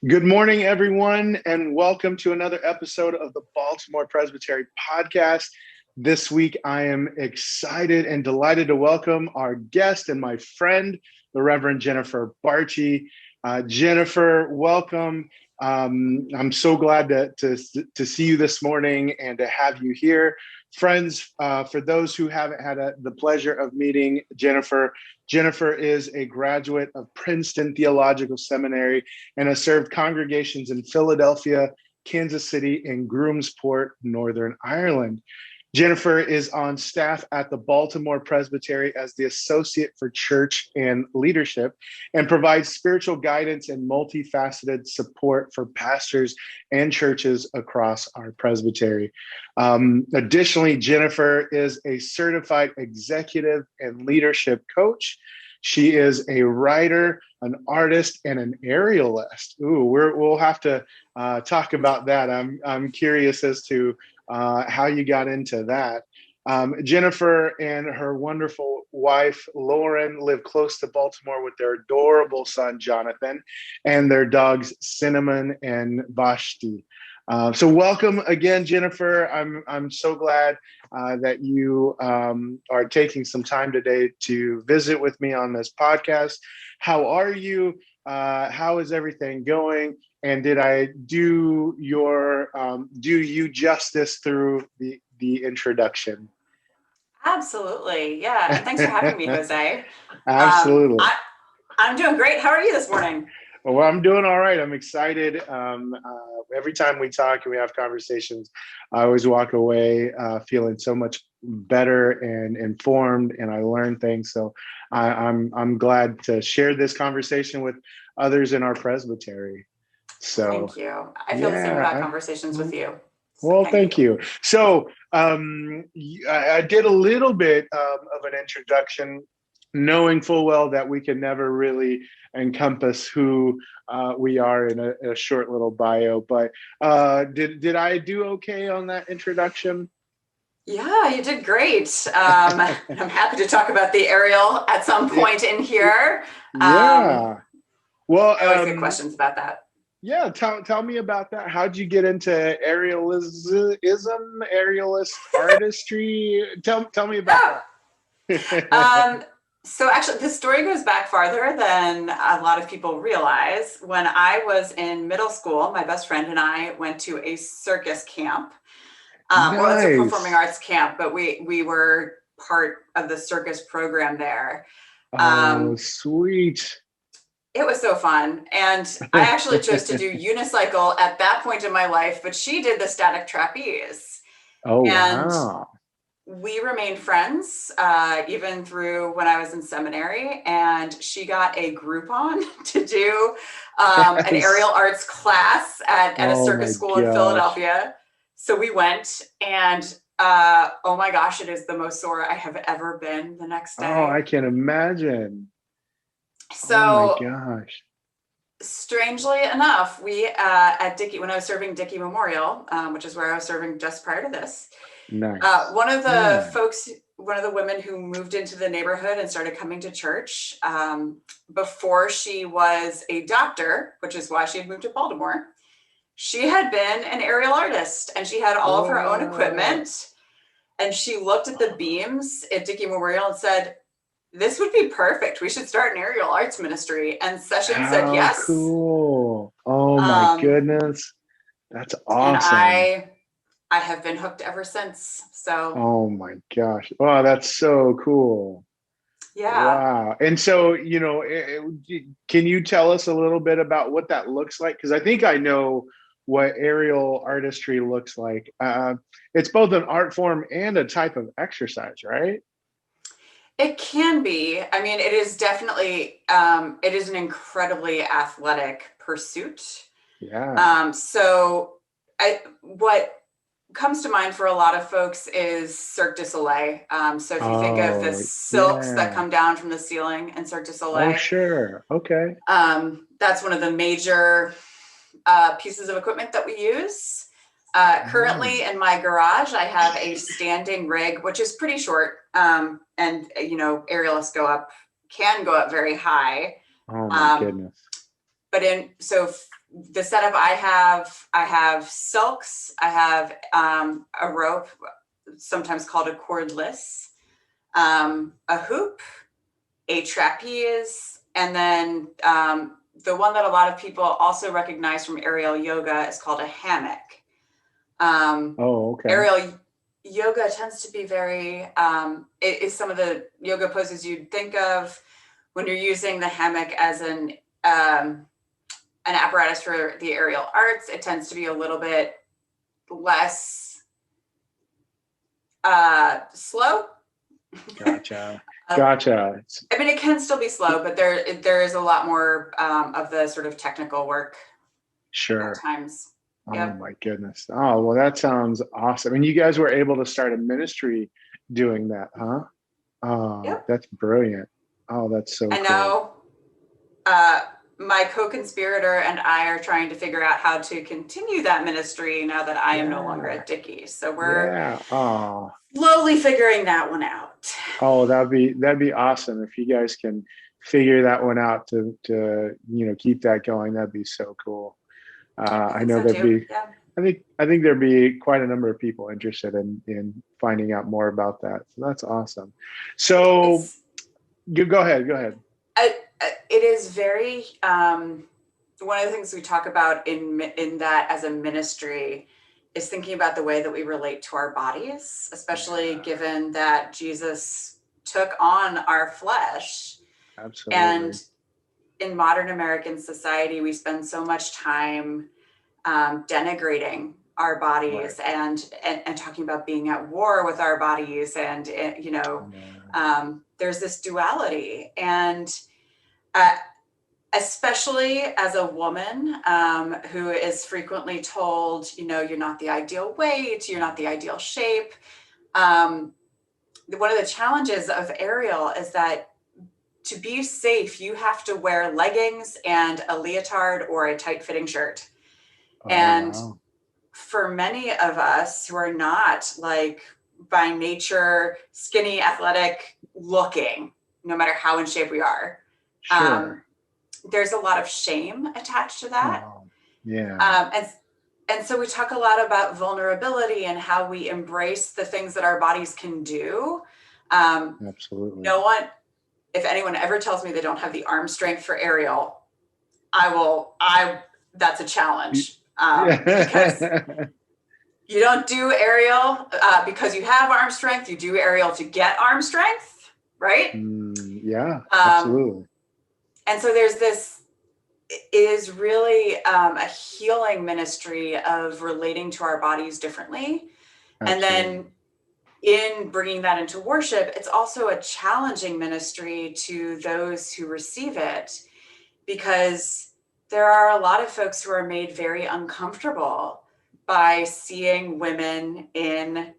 Good morning, everyone, and welcome to another episode of the Baltimore Presbytery podcast. This week, I am excited and delighted to welcome our guest and my friend, the Reverend Jennifer Barchi. Jennifer, welcome. I'm so glad to see you this morning and to have you here. Friends, for those who haven't had the pleasure of meeting Jennifer, Jennifer is a graduate of Princeton Theological Seminary and has served congregations in Philadelphia, Kansas City, and Groomsport, Northern Ireland. Jennifer is on staff at the Baltimore Presbytery as the Associate for Church and Leadership and provides spiritual guidance and multifaceted support for pastors and churches across our presbytery. Additionally, Jennifer is a certified executive and leadership coach. She is a writer, an artist, and an aerialist. We'll have to talk about that. I'm curious as to how you got into that. Jennifer and her wonderful wife, Lauren, live close to Baltimore with their adorable son, Jonathan, and their dogs, Cinnamon and Vashti. So welcome again, Jennifer. I'm so glad that you are taking some time today to visit with me on this podcast. How are you? How is everything going? And did I do you justice through the introduction? Absolutely. Yeah. And thanks for having me, Jose. Absolutely. I'm doing great. How are you this morning? Well, I'm doing all right. I'm excited. Every time we talk and we have conversations, I always walk away feeling so much better and informed, and I learn things. So I'm glad to share this conversation with others in our presbytery. So thank you. I feel the same about conversations with you. Well, thank you. So I did a little bit of an introduction, knowing full well that we can never really encompass who we are in a short little bio. But did I do okay on that introduction? Yeah, you did great. I'm happy to talk about the aerial at some point in here. Yeah. Well, I always get questions about that. Yeah, tell me about that. How'd you get into aerialism, aerialist artistry? Tell me about that. So actually, this story goes back farther than a lot of people realize. When I was in middle school, my best friend and I went to a circus camp. Nice. Well, it's a performing arts camp, but we were part of the circus program there. Oh, sweet. It was so fun. And I actually chose to do unicycle at that point in my life, but she did the static trapeze. Oh, and wow. We remained friends even through when I was in seminary, and she got a Groupon to do an aerial arts class at a circus school in Philadelphia. So we went, and oh my gosh, it is the most sore I have ever been the next day. Oh, I can imagine. So, oh my gosh. Strangely enough, we at Dickey, when I was serving Dickey Memorial, which is where I was serving just prior to this, nice. One of the folks, one of the women who moved into the neighborhood and started coming to church before she was a doctor, which is why she had moved to Baltimore, she had been an aerial artist, and she had all of her own equipment. And she looked at the beams at Dickey Memorial and said, "This would be perfect. We should start an aerial arts ministry." And Session said yes. Cool. Oh my goodness. That's awesome. And I have been hooked ever since. So. Oh my gosh. Wow, that's so cool. Yeah. Wow. And so, can you tell us a little bit about what that looks like? Because I think I know what aerial artistry looks like. It's both an art form and a type of exercise, right? It can be. I mean, it is definitely, it is an incredibly athletic pursuit. Yeah. So what comes to mind for a lot of folks is Cirque du Soleil. So if you think of the silks that come down from the ceiling in Cirque du Soleil. Oh, sure. Okay. That's one of the major pieces of equipment that we use. Currently in my garage, I have a standing rig, which is pretty short. And, aerialists can go up very high. Oh my goodness. But the setup I have silks, I have a rope, sometimes called a cordless, a hoop, a trapeze, and then the one that a lot of people also recognize from aerial yoga is called a hammock. Oh, okay. Aerial yoga tends to be very, it is some of the yoga poses you'd think of when you're using the hammock as an apparatus for the aerial arts. It tends to be a little bit less slow. Gotcha. I mean, it can still be slow, but there is a lot more of the sort of technical work. Sure. At times. Oh Yep. my goodness. Oh, well, that sounds awesome. And you guys were able to start a ministry doing that, huh? Oh, Yep. That's brilliant. Oh, that's so And cool. now my co-conspirator and I are trying to figure out how to continue that ministry now that I am no longer at Dickey. So we're slowly figuring that one out. Oh, that'd be awesome if you guys can figure that one out to keep that going. That'd be so cool. I know so too. Yeah. I think there'd be quite a number of people interested in finding out more about that. So that's awesome. So you go ahead. It is very one of the things we talk about in that as a ministry is thinking about the way that we relate to our bodies, especially given that Jesus took on our flesh. Absolutely. And in modern American society, we spend so much time denigrating our bodies and talking about being at war with our bodies. And, there's this duality. And especially as a woman who is frequently told, you're not the ideal weight, you're not the ideal shape. One of the challenges of aerial is that to be safe, you have to wear leggings and a leotard or a tight fitting shirt. For many of us who are not like by nature, skinny, athletic looking, no matter how in shape we are, there's a lot of shame attached to that. And so we talk a lot about vulnerability and how we embrace the things that our bodies can do. Absolutely. If anyone ever tells me they don't have the arm strength for aerial, that's a challenge. Because you don't do aerial because you have arm strength. You do aerial to get arm strength, right? Absolutely. And so there's this, it is really a healing ministry of relating to our bodies differently. Absolutely. And then in bringing that into worship, it's also a challenging ministry to those who receive it, because there are a lot of folks who are made very uncomfortable by seeing women in,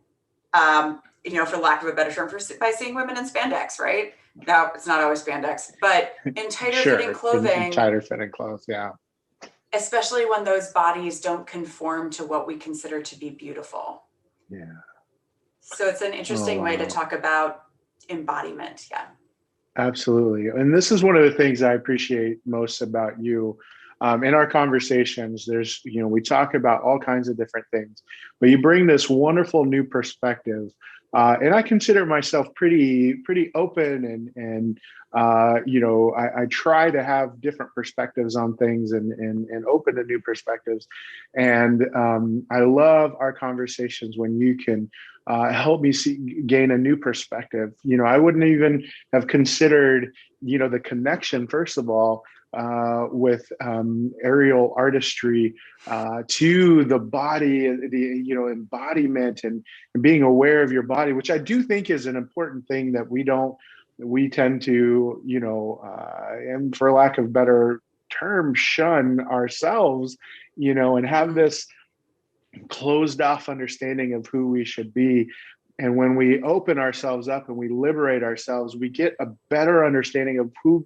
for lack of a better term, by seeing women in spandex, right? Now, it's not always spandex, but in tighter fitting clothing. In tighter fitting clothes, yeah. Especially when those bodies don't conform to what we consider to be beautiful. Yeah. So it's an interesting way to talk about embodiment. Yeah. Absolutely. And this is one of the things I appreciate most about you. In our conversations, there's, we talk about all kinds of different things, but you bring this wonderful new perspective. And I consider myself pretty open and I try to have different perspectives on things and open to new perspectives. And I love our conversations when you can help me gain a new perspective. I wouldn't even have considered, the connection, first of all, with aerial artistry to the body, the embodiment and being aware of your body, which I do think is an important thing that we tend to, and for lack of better term, shun ourselves, and have this closed off understanding of who we should be. And when we open ourselves up and we liberate ourselves, we get a better understanding of who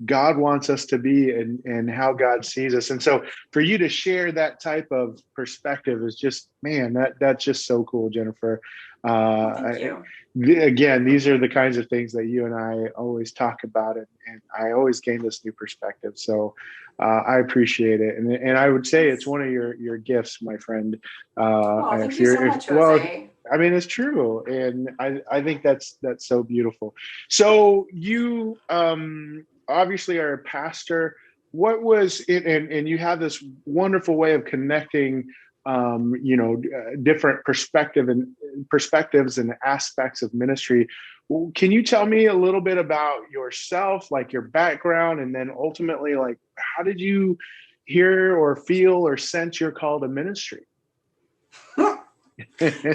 God wants us to be and how God sees us. And so for you to share that type of perspective is just, man, that's just so cool, Jennifer. Well, thank you. Again, these are the kinds of things that you and I always talk about, and I always gain this new perspective. So I appreciate it. And I would say it's one of your gifts, my friend. Oh, thank you so much, Jose. I mean, it's true. And I think that's so beautiful. So you obviously are a pastor. What was it? And you have this wonderful way of connecting, different perspectives and aspects of ministry. Can you tell me a little bit about yourself, like your background, and then ultimately, like, how did you hear or feel or sense your call to ministry?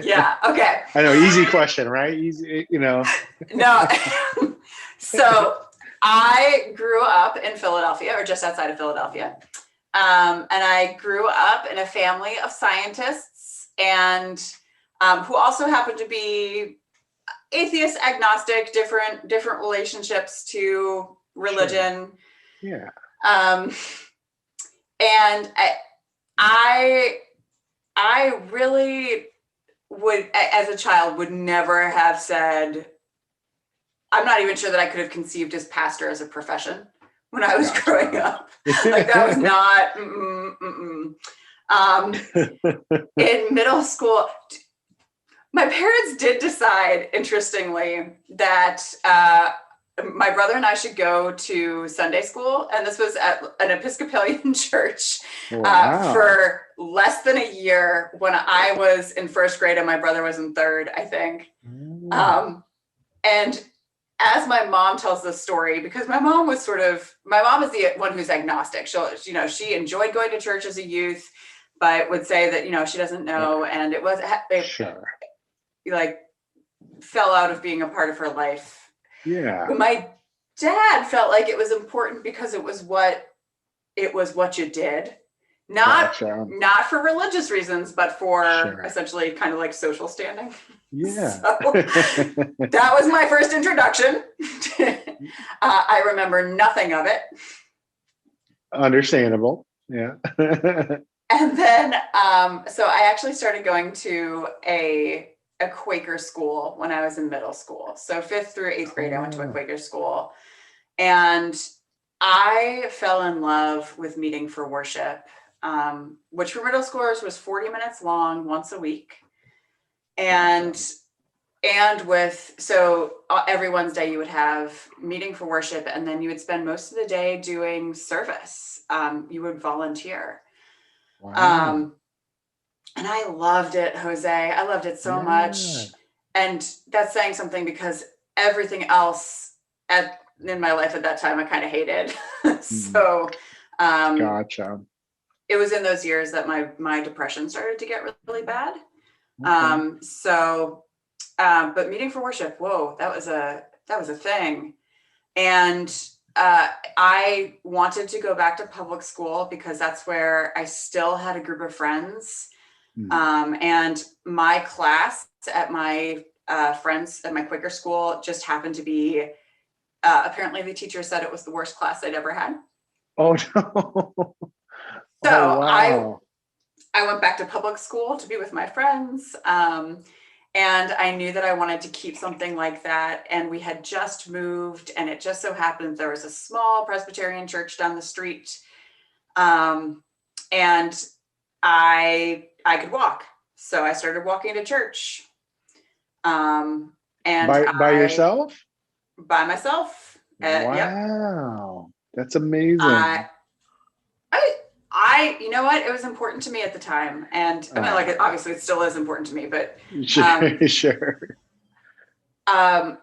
Yeah. Okay. I know, easy question, right? Easy, No. So I grew up in Philadelphia, or just outside of Philadelphia. And I grew up in a family of scientists and who also happened to be atheist, agnostic, different relationships to religion. Sure. Yeah. And I really would, as a child, would never have said, I'm not even sure that I could have conceived as pastor as a profession when I was growing up. Like, that was not, in middle school, my parents did decide, interestingly, that my brother and I should go to Sunday school. And this was at an Episcopalian church. Wow. For less than a year, when I was in first grade and my brother was in third, I think. And as my mom tells this story, because my mom is the one who's agnostic. She enjoyed going to church as a youth, but would say that, she doesn't know. And it was, like, fell out of being a part of her life. Yeah. But my dad felt like it was important because it was what you did. Not for religious reasons, but for essentially kind of like social standing. Yeah. So that was my first introduction. I remember nothing of it. Understandable. Yeah. And then, so I actually started going to a Quaker school when I was in middle school. So 5th through 8th grade, I went to a Quaker school. And I fell in love with meeting for worship, which for middle schoolers was 40 minutes long once a week. And every Wednesday you would have meeting for worship, and then you would spend most of the day doing service. You would volunteer. Wow. And I loved it, Jose. I loved it so much. And that's saying something, because everything else in my life at that time, I kind of hated. So gotcha. It was in those years that my depression started to get really bad. Okay. But meeting for worship, whoa, that was a thing. And I wanted to go back to public school because that's where I still had a group of friends. And my class at my friends at my Quaker school just happened to be, apparently the teacher said it was the worst class I'd ever had. Oh, no. So wow. I went back to public school to be with my friends. And I knew that I wanted to keep something like that. And we had just moved, and it just so happened there was a small Presbyterian church down the street. And I could walk. So I started walking to church. And by yourself? By myself. Wow. Yep. That's amazing. You know what? It was important to me at the time. And I mean, like, obviously it still is important to me, but. Sure. And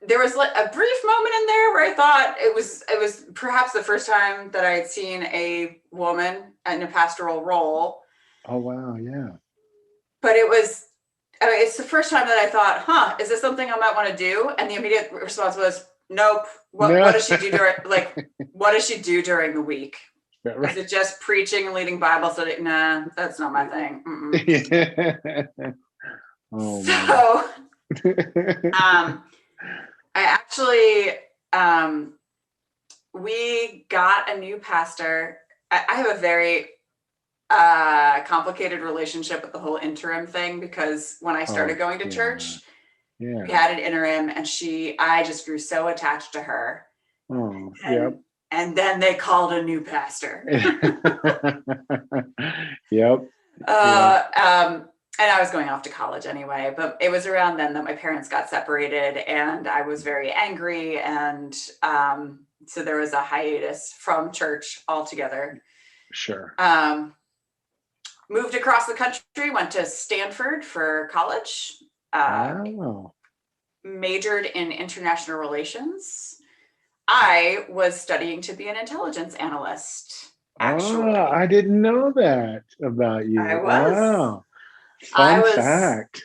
there was like a brief moment in there where I thought it was perhaps the first time that I had seen a woman in a pastoral role. Oh, wow. Yeah. But it's the first time that I thought, is this something I might want to do? And the immediate response was, nope. What does she do what does she do during the week? Right. Is it just preaching and leading Bible study? Nah, that's not my thing. So, I actually, we got a new pastor. I have a very complicated relationship with the whole interim thing, because when I started going to church, we had an interim, and I just grew so attached to her. Oh, And then they called a new pastor. And I was going off to college anyway, but it was around then that my parents got separated, and I was very angry. And so there was a hiatus from church altogether. Sure. Moved across the country, went to Stanford for college. Majored in international relations. I was studying to be an intelligence analyst, actually. Oh, I didn't know that about you. I was. Wow. Fun fact.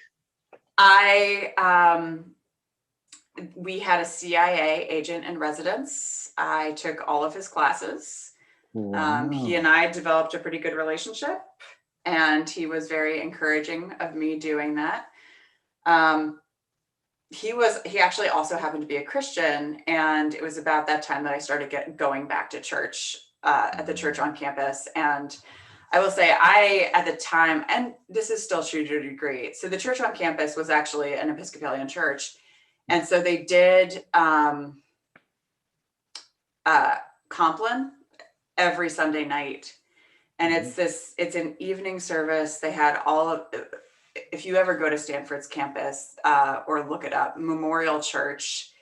We had a CIA agent in residence. I took all of his classes. Wow. He and I developed a pretty good relationship, and he was very encouraging of me doing that. He actually also happened to be a Christian, and it was about that time that I started going back to church, at the church on campus. And I will say, at the time, and this is still true to a degree, so the church on campus was actually an Episcopalian church. And so they did Compline every Sunday night. And it's an evening service. They had if you ever go to Stanford's campus or look it up, Memorial Church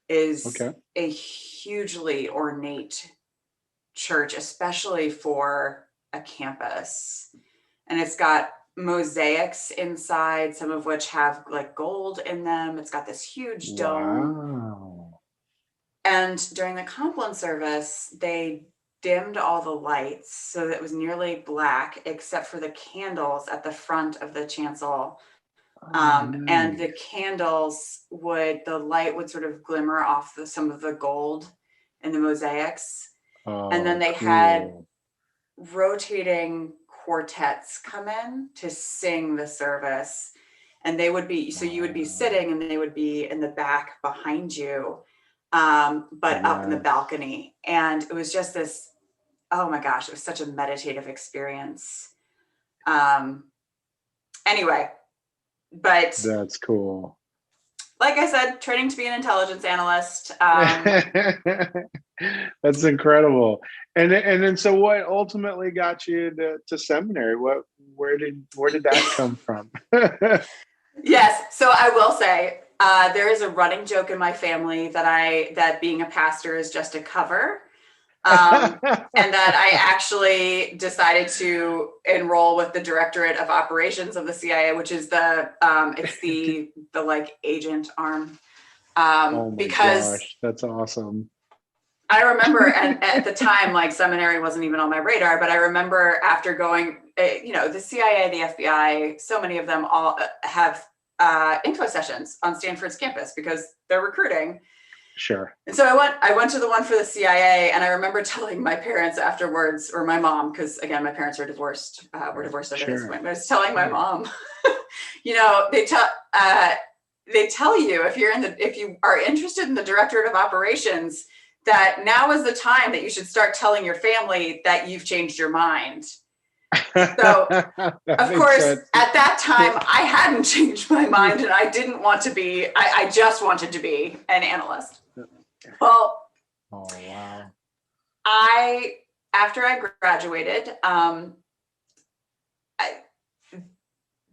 is a hugely ornate church, especially for a campus. And it's got mosaics inside, some of which have like gold in them. It's got this huge dome. Wow. And during the Compline service, they dimmed all the lights so that it was nearly black, except for the candles at the front of the chancel. Nice. And the candles the light would sort of glimmer off some of the gold in the mosaics. And then they had rotating quartets come in to sing the service. And they would be, so you would be sitting, and they would be in the back behind you, but up in the balcony. And it was just this, oh my gosh, it was such a meditative experience. Anyway, but that's cool. Like I said, training to be an intelligence analyst. That's incredible. And then, so what ultimately got you to seminary? Where did that come from? Yes. So I will say, there is a running joke in my family that being a pastor is just a cover. And that I actually decided to enroll with the Directorate of Operations of the CIA, which is it's the like agent arm. Oh my because gosh, that's awesome. I remember, and at the time, like seminary wasn't even on my radar, but I remember after going, the CIA, the FBI, so many of them all have info sessions on Stanford's campus because they're recruiting. Sure. And so I went to the one for the CIA, and I remember telling my parents afterwards, or my mom, because again, my parents are divorced. We're divorced at this point, but I was telling my mom, they tell you if you are interested in the Directorate of Operations, that now is the time that you should start telling your family that you've changed your mind. So, of course, at that time, I hadn't changed my mind, and I didn't want to be, I just wanted to be an analyst. Well, oh, wow. After I graduated,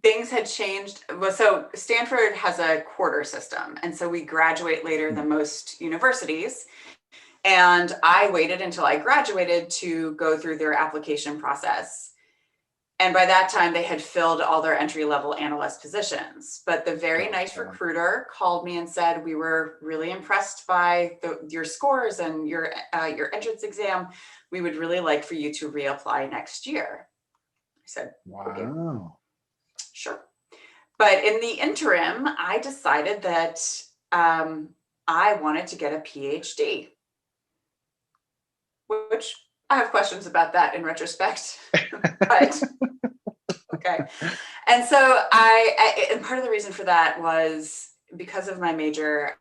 things had changed. So Stanford has a quarter system, and so we graduate later than most universities. And I waited until I graduated to go through their application process. And by that time, they had filled all their entry-level analyst positions. But the very nice recruiter called me and said, "We were really impressed by your scores and your entrance exam. We would really like for you to reapply next year." I said, "Wow, okay, sure." But in the interim, I decided that I wanted to get a PhD, which I have questions about that in retrospect, but okay. And so and part of the reason for that was because of my major.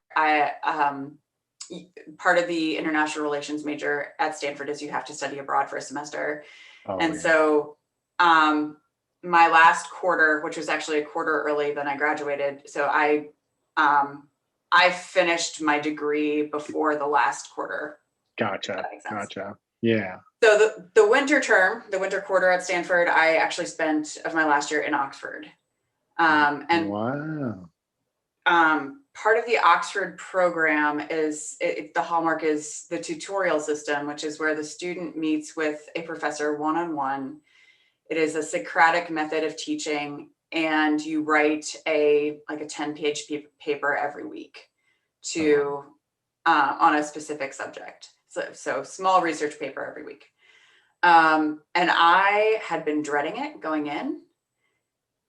part of the international relations major at Stanford is you have to study abroad for a semester. Oh, And yeah. so my last quarter, which was actually a quarter early than I graduated, so I finished my degree before the last quarter. Gotcha. Yeah. So the winter term, the winter quarter at Stanford, I actually spent of my last year in Oxford. And wow. Part of the Oxford program is, the hallmark is the tutorial system, which is where the student meets with a professor one-on-one. It is a Socratic method of teaching, and you write a 10-page paper every week on a specific subject. So small research paper every week. And I had been dreading it going in,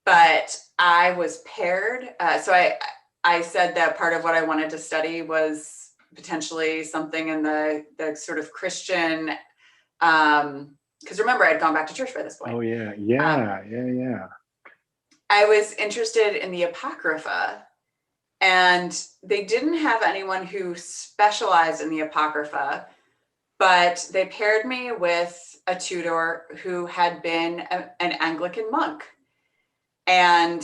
but I was paired. So I said that part of what I wanted to study was potentially something in the sort of Christian, because remember, I'd gone back to church by this point. Oh, yeah. Yeah. I was interested in the Apocrypha, and they didn't have anyone who specialized in the Apocrypha, but they paired me with a tutor who had been an Anglican monk. And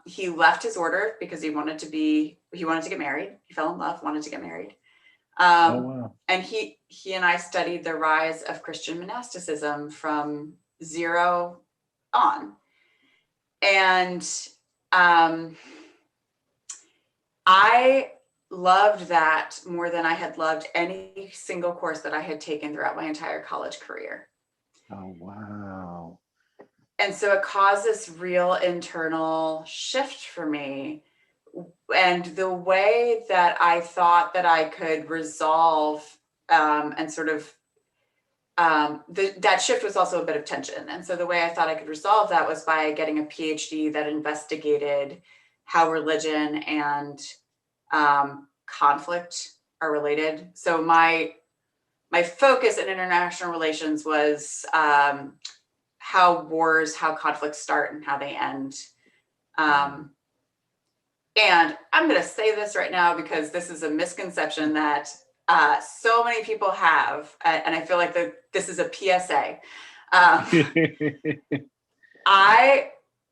he left his order because he wanted to get married. He fell in love, wanted to get married. Oh, wow. And he and I studied the rise of Christian monasticism from zero on. And I loved that more than I had loved any single course that I had taken throughout my entire college career. Oh, wow. And so it caused this real internal shift for me. And the way that I thought that I could resolve and sort of that shift was also a bit of tension. And so the way I thought I could resolve that was by getting a PhD that investigated how religion and conflict are related. So my focus in international relations was how conflicts start and how they end. And I'm going to say this right now because this is a misconception that so many people have, and I feel like this is a PSA.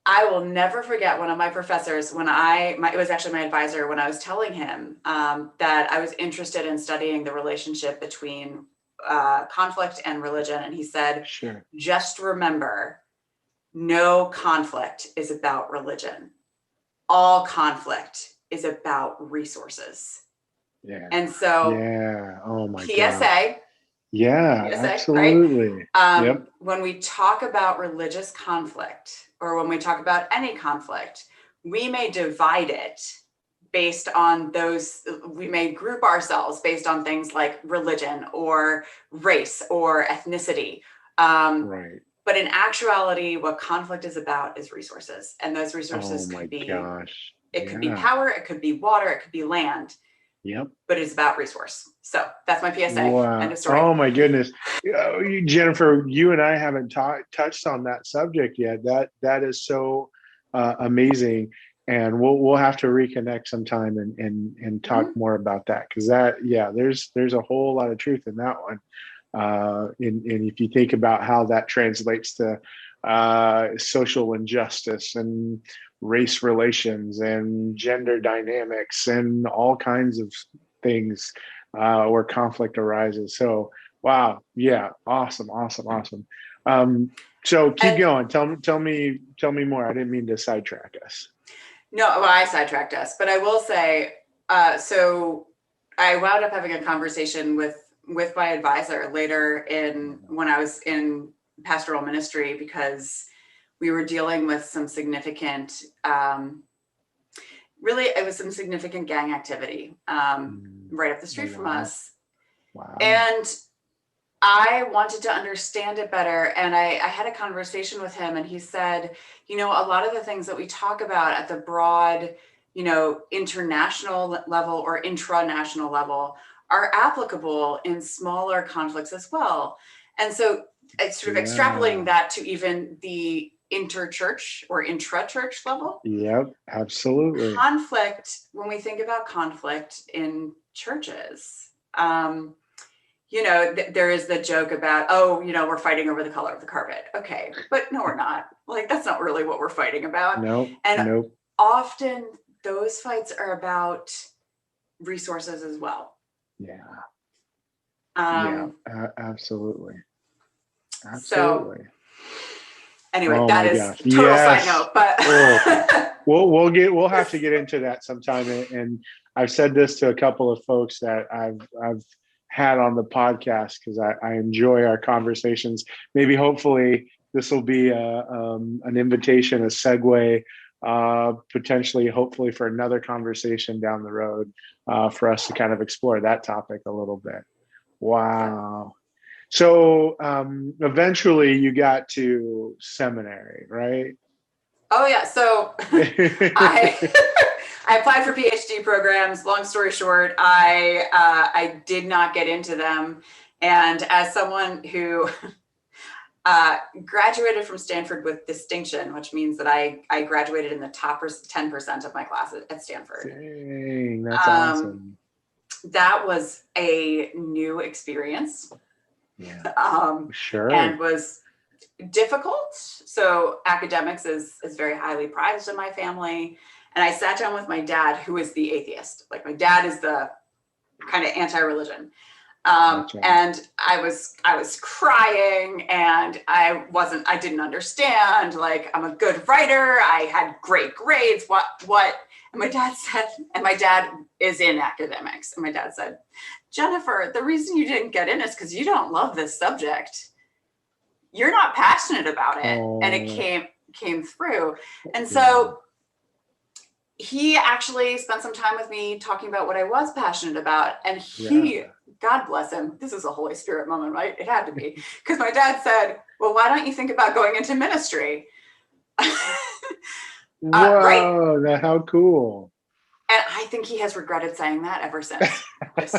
I will never forget one of my professors when it was actually my advisor when I was telling him that I was interested in studying the relationship between conflict and religion. And he said, sure. Just remember, no conflict is about religion. All conflict is about resources. Yeah. And so, yeah. Oh my PSA. God. Yeah, PSA, absolutely. Right? Yep. When we talk about religious conflict, or when we talk about any conflict, we may divide it based on we may group ourselves based on things like religion or race or ethnicity. Right. But in actuality, what conflict is about is resources. And those resources could be power, it could be water, it could be land. Yep. But it's about resource. So that's my PSA. Wow. End of story. Oh my goodness. Jennifer, you and I haven't touched on that subject yet. That is so amazing. And we'll have to reconnect sometime and talk more about that. Because there's a whole lot of truth in that one. And if you think about how that translates to social injustice and race relations and gender dynamics and all kinds of things where conflict arises. So, wow. Yeah. Awesome. So keep going. Tell me more. I didn't mean to sidetrack us. No, well, I sidetracked us, but I will say, so I wound up having a conversation with my advisor later when I was in pastoral ministry, because we were dealing with some significant, it was some significant gang activity right up the street from us. Wow. And I wanted to understand it better. And I had a conversation with him, and he said, a lot of the things that we talk about at the broad, international level or intranational level are applicable in smaller conflicts as well. And so it's sort of extrapolating that to even the interchurch or intra-church level. Yep, absolutely. Conflict, when we think about conflict in churches. There is the joke about, we're fighting over the color of the carpet. Okay, but no, we're not. Like, that's not really what we're fighting about. Nope. Often those fights are about resources as well. Yeah. Absolutely. So anyway, oh that is gosh. total side note, but we'll have to get into that sometime. And I've said this to a couple of folks that I've had on the podcast because I enjoy our conversations. Maybe hopefully this will be an invitation, a segue, potentially, hopefully, for another conversation down the road for us to kind of explore that topic a little bit. Wow. So eventually you got to seminary, right? Oh yeah. So I applied for PhD programs. Long story short, I did not get into them. And as someone who graduated from Stanford with distinction, which means that I graduated in the top 10% of my classes at Stanford. Dang, that's awesome. That was a new experience. Yeah. Sure. And was difficult. So academics is very highly prized in my family. And I sat down with my dad, who is the atheist. Like, my dad is the kind of anti-religion. And I was crying, and I didn't understand. Like, I'm a good writer. I had great grades. What? And my dad said, and my dad is in academics. And my dad said, Jennifer, the reason you didn't get in is because you don't love this subject. You're not passionate about it. And it came through. And so he actually spent some time with me talking about what I was passionate about. And God bless him, this is a Holy Spirit moment, right? It had to be. Because my dad said, well, why don't you think about going into ministry? Whoa, right? How cool. And I think he has regretted saying that ever since. But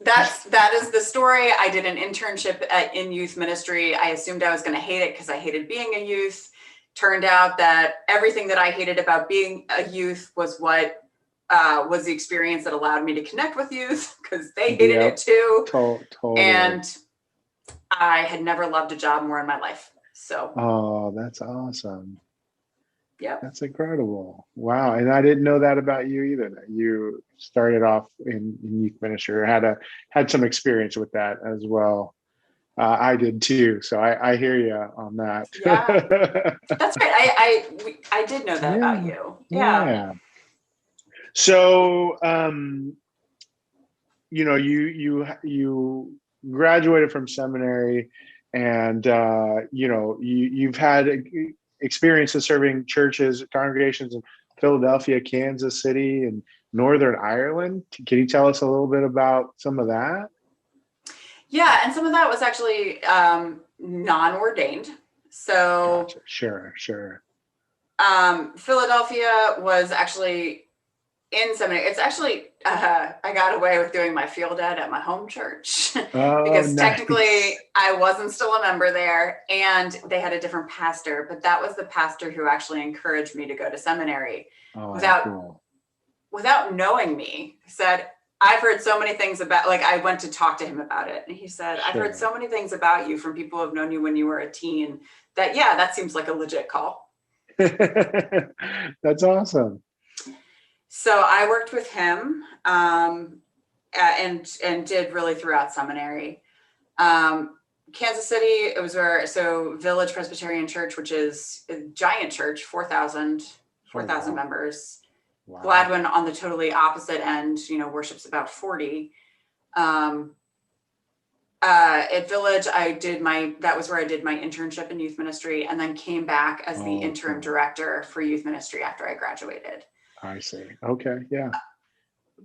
that is the story. I did an internship in youth ministry. I assumed I was going to hate it because I hated being a youth. Turned out that everything that I hated about being a youth was what was the experience that allowed me to connect with youth, because they hated it too. Totally. And I had never loved a job more in my life. So. Oh, that's awesome. Yeah, that's incredible. Wow. And I didn't know that about you either, that you started off in youth ministry, or had some experience with that as well. I did too, so I hear you on that. Yeah, that's right. I did know that about you. Yeah. So you graduated from seminary, and you've had experiences serving churches, congregations in Philadelphia, Kansas City, and Northern Ireland. Can you tell us a little bit about some of that? Yeah, and some of that was actually non-ordained. So gotcha. Sure. Philadelphia was actually in seminary. It's actually I got away with doing my field ed at my home church because technically I wasn't still a member there, and they had a different pastor, but that was the pastor who actually encouraged me to go to seminary without knowing me. He said, I've heard so many things about, like, I went to talk to him about it, and he said, I've heard so many things about you from people who have known you when you were a teen that, that seems like a legit call. That's awesome. So I worked with him and did really throughout seminary. Kansas City, it was Village Presbyterian Church, which is a giant church, 4,000 members. Wow. Gladwin on the totally opposite end, worships about 40. At Village, that was where I did my internship in youth ministry, and then came back as the interim director for youth ministry after I graduated. I see. Okay. Yeah.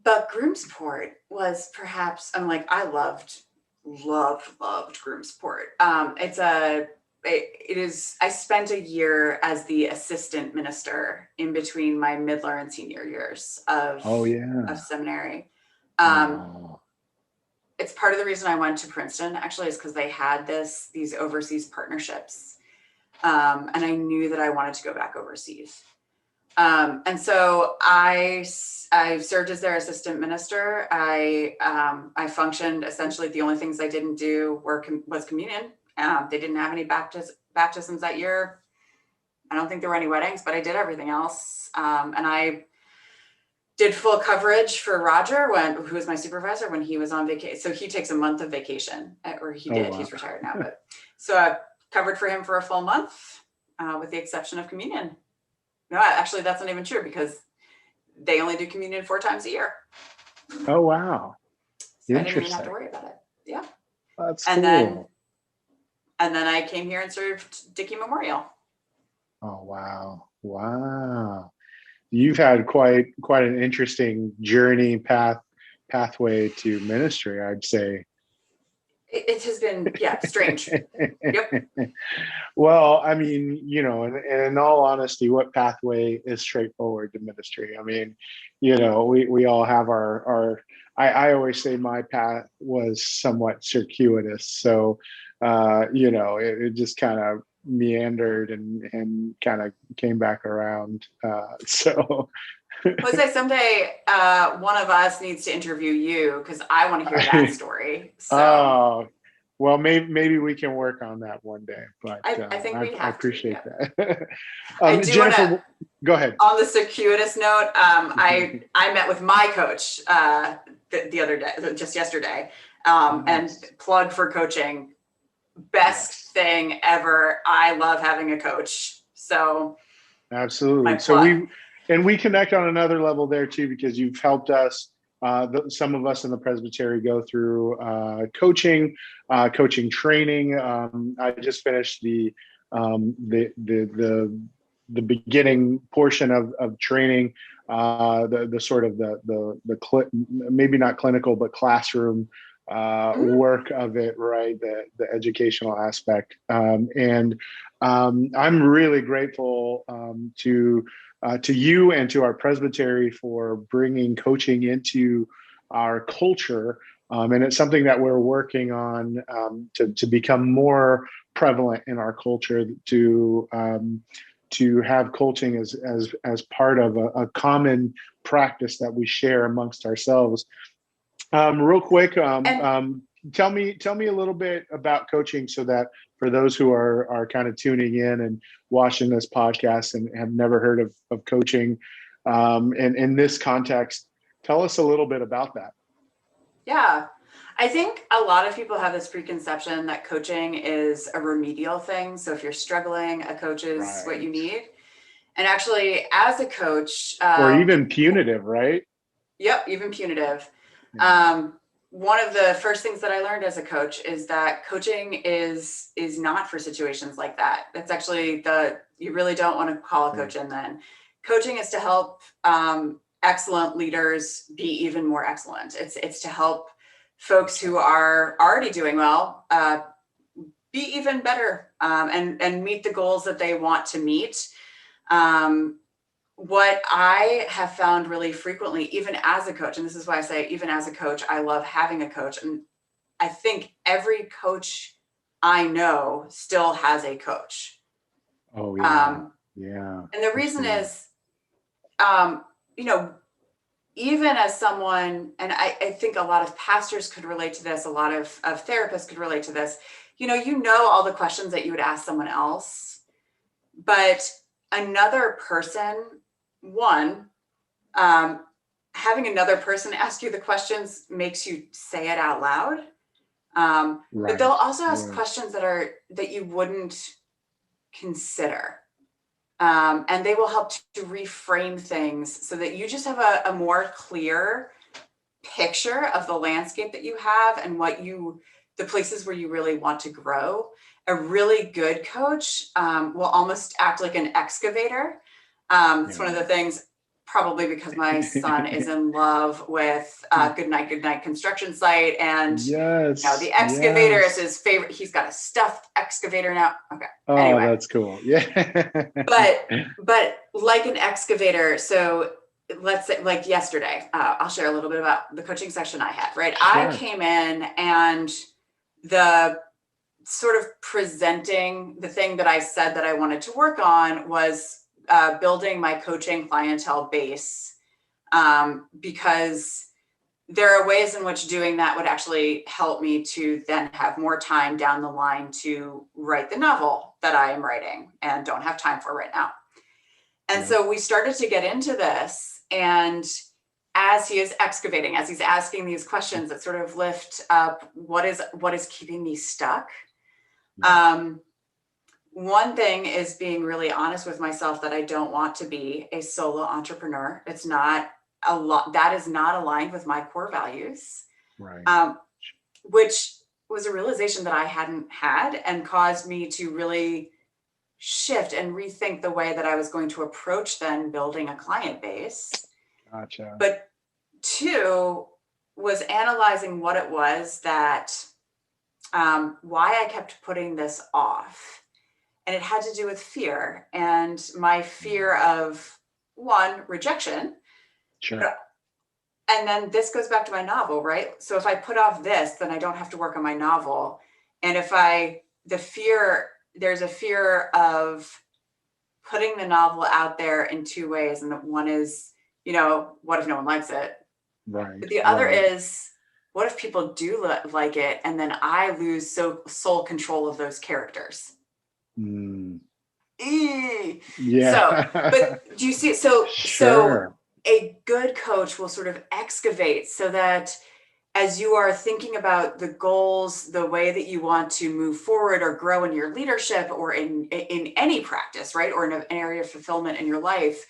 But Groomsport was perhaps, I loved Groomsport. I spent a year as the assistant minister in between my midler and senior years of seminary. It's part of the reason I went to Princeton, actually, is because they had these overseas partnerships. And I knew that I wanted to go back overseas. And so I served as their assistant minister. I functioned essentially. The only things I didn't do was communion. They didn't have any baptisms that year. I don't think there were any weddings, but I did everything else. And I did full coverage for Roger, who was my supervisor, when he was on vacation. So he takes a month of vacation, or he did. Wow. He's retired now, but so I covered for him for a full month, with the exception of communion. No, actually, that's not even true, because they only do communion 4 times a year. Oh, wow. So I didn't even have to worry about it. Yeah. That's and cool. Then I came here and served Dickey Memorial. Oh, wow. Wow. You've had quite an interesting journey pathway to ministry, I'd say. It has been, strange. Yep. Well, I mean, in all honesty, what pathway is straightforward to ministry? I mean, we all have I always say my path was somewhat circuitous. So, it just kind of meandered and kind of came back around. So. Let's say someday one of us needs to interview you, because I want to hear that story. So. Oh, well, maybe we can work on that one day. But I think we have I appreciate to, that. I do Jennifer, go ahead. On the circuitous note, I met with my coach the other day, just yesterday, and plug for coaching. Best thing ever. I love having a coach. So absolutely. So we connect on another level there too, because you've helped us. Some of us in the Presbytery go through coaching training. I just finished the beginning portion of training, the sort of the maybe not clinical but classroom work of it, right? The educational aspect, and I'm really grateful to you and to our Presbytery for bringing coaching into our culture. And it's something that we're working on to become more prevalent in our culture, to have coaching as part of a common practice that we share amongst ourselves. Real quick, tell me a little bit about coaching, so that for those who are kind of tuning in and watching this podcast and have never heard of coaching, and in this context, tell us a little bit about that. Yeah, I think a lot of people have this preconception that coaching is a remedial thing. So if you're struggling, a coach is what you need. And actually, as a coach, or even punitive, right? Yep, even punitive. Yeah. One of the first things that I learned as a coach is that coaching is not for situations like that. That's actually you really don't want to call a coach in then. Coaching is to help excellent leaders be even more excellent. It's to help folks who are already doing well be even better, and meet the goals that they want to meet. What I have found really frequently, even as a coach, and this is why I say even as a coach, I love having a coach. And I think every coach I know still has a coach. Oh, yeah. Yeah. And the reason is, even as someone, and I think a lot of pastors could relate to this, a lot of therapists could relate to this, all the questions that you would ask someone else, but another person, having another person ask you the questions makes you say it out loud. But they'll also ask questions that you wouldn't consider. And they will help to reframe things so that you just have a more clear picture of the landscape that you have and the places where you really want to grow. A really good coach will almost act like an excavator. It's one of the things, probably because my son is in love with Good Night construction site, and the excavator is his favorite. He's got a stuffed excavator now. Okay. Oh, anyway. That's cool. Yeah. but like an excavator. So let's say, like yesterday, I'll share a little bit about the coaching session I had. Right, sure. I came in and the sort of presenting the thing that I said that I wanted to work on was building my coaching clientele base, because there are ways in which doing that would actually help me to then have more time down the line to write the novel that I am writing and don't have time for right now. And so we started to get into this, and as he is excavating, as he's asking these questions that sort of lift up what is keeping me stuck. One thing is being really honest with myself that I don't want to be a solo entrepreneur. It's not a lot, that is not aligned with my core values, Right. Which was a realization that I hadn't had, and caused me to really shift and rethink the way that I was going to approach then building a client base. Gotcha. But two was analyzing what it was that, why I kept putting this off. And it had to do with fear, and my fear of, one, rejection. Sure. And then this goes back to my novel, right? So if I put off this, then I don't have to work on my novel. And there's a fear of putting the novel out there in two ways. And the one is, what if no one likes it? Right. But the other is, what if people do like it, and then I lose sole control of those characters? Yeah. So, but do you see? So a good coach will sort of excavate so that as you are thinking about the goals, the way that you want to move forward or grow in your leadership or in any practice, right? Or in an area of fulfillment in your life,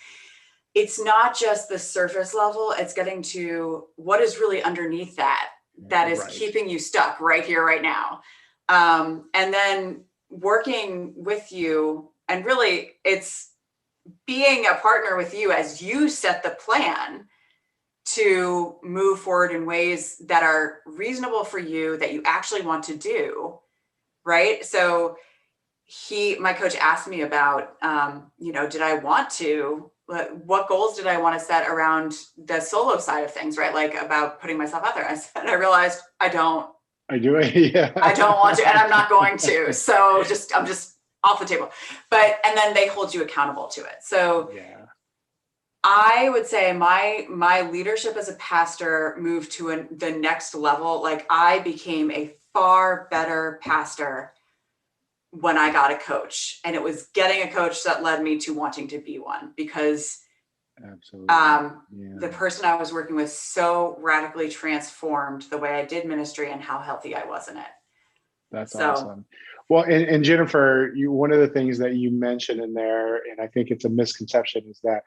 it's not just the surface level, it's getting to what is really underneath that is keeping you stuck right here, right now. And then working with you, and really it's being a partner with you as you set the plan to move forward in ways that are reasonable for you, that you actually want to do, right? So my coach asked me about, did I want to, what goals did I want to set around the solo side of things, right? Like about putting myself out there. And I realized I don't want to, and I'm not going to. So I'm just off the table. And then they hold you accountable to it. So I would say my leadership as a pastor moved to the next level. Like I became a far better pastor when I got a coach, and it was getting a coach that led me to wanting to be one, because the person I was working with so radically transformed the way I did ministry and how healthy I was in it. That's awesome. Well, and Jennifer, one of the things that you mentioned in there, and I think it's a misconception, is that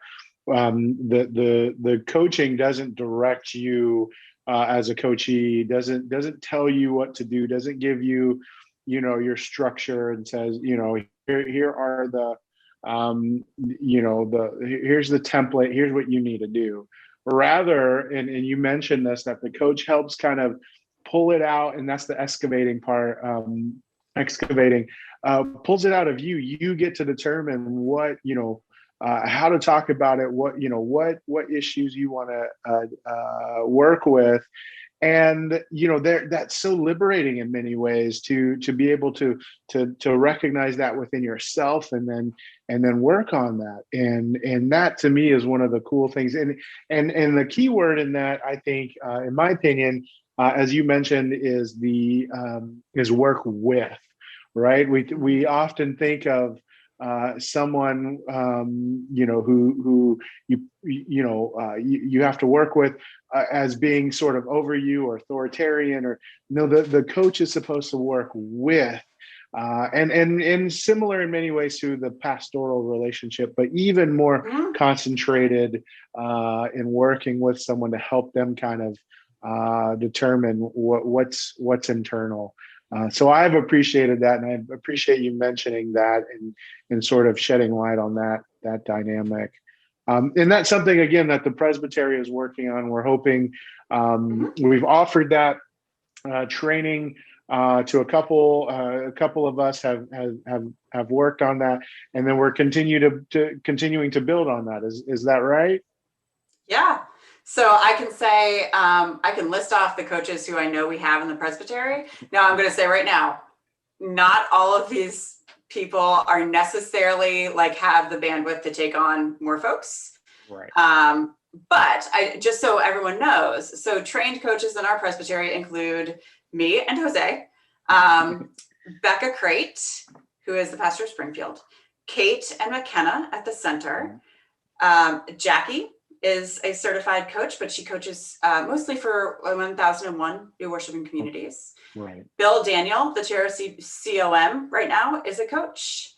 the coaching doesn't direct you as a coachee, doesn't tell you what to do, doesn't give you, your structure and says, here are the, here's the template, here's what you need to do. Rather, and you mentioned this, that the coach helps kind of pull it out, and that's the excavating part. Pulls it out of you. You get to determine what, how to talk about it, what issues you want to work with. And that's so liberating in many ways to be able to recognize that within yourself, and then work on that. And that to me is one of the cool things. And the key word in that, I think, in my opinion, as you mentioned, is work with. Right? We often think of someone who you have to work with as being sort of over you or authoritarian, or the coach is supposed to work with, and similar in many ways to the pastoral relationship, but even more concentrated in working with someone to help them kind of determine what's internal. So I've appreciated that, and I appreciate you mentioning that and sort of shedding light on that dynamic. And that's something, again, that the Presbytery is working on. We're hoping we've offered that training to a couple of us have worked on that, and then we're continuing to build on that. Is that right? Yeah. So I can say, I can list off the coaches who I know we have in the Presbytery. Now I'm going to say right now, not all of these people are necessarily like have the bandwidth to take on more folks. Right. But I just so everyone knows, so trained coaches in our presbytery include me and Jose, Becca Crate, who is the pastor of Springfield, Kate and McKenna at the center. Jackie is a certified coach, but she coaches mostly for 1001 New Worshiping Communities. Right. Bill Daniel, the chair of COM right now, is a coach.